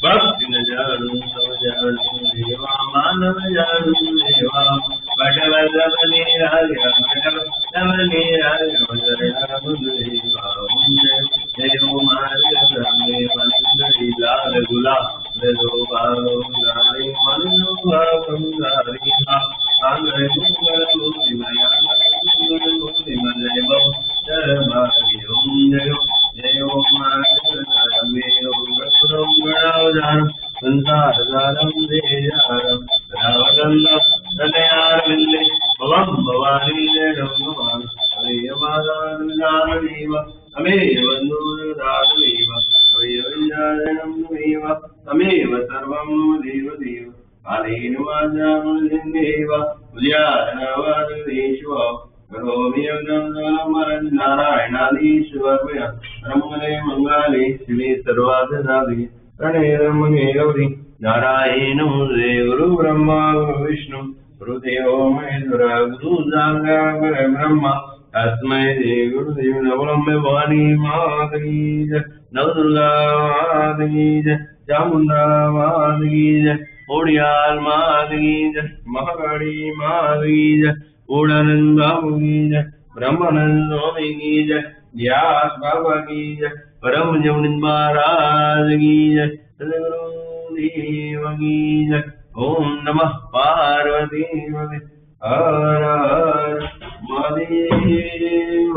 भक्ति न जानू सब जानू देवा मानव जानू देवा बटवल्लभने राजा बटवल्लभने राजा देवा जयो मारे मंदरी लाल गुलाब लो बालो लाले मनु बाबंगारी आंगरे मंगल मूर्ति मया मंगल मूर्ति मलय बो दरबारी ओम जयो जयो मारे मेरो गरुड़म गणावधारम संसारसारम देयारम रावदल्लभ तनयार विल्ले भवम भवानी जयम भवान अमेयमादानुदानमेव अमेव नूरदानमेव अमेव अमेव सर्वं देव देव कालेन वाचामलिङ्गेव उद्यानवादेषु करोमि नारायणादीश्वरमय रमणे मङ्गले शिवे सर्वादसादि प्रणेरमणे गौरी नारायणं गुरु ब्रह्मा गुरु विष्णु गुरुदेवो महेश्वरा गुरु साक्षात् ब्रह्मा तस्मै श्री गुरुदेव नवलम्बे भवानी मातकी जय नवदुर्गा मातकी जय चामुंडा मातकी जय ओडियाल मातकी जय महाकाली मातकी जय ओडानंद बाबू की जय ब्रह्मानंद स्वामी की जय व्यास बाबा की जय परम जमुनिंद महाराज की जय सदगुरु देव की जय ओम नमः पार्वती हर हर महादेव।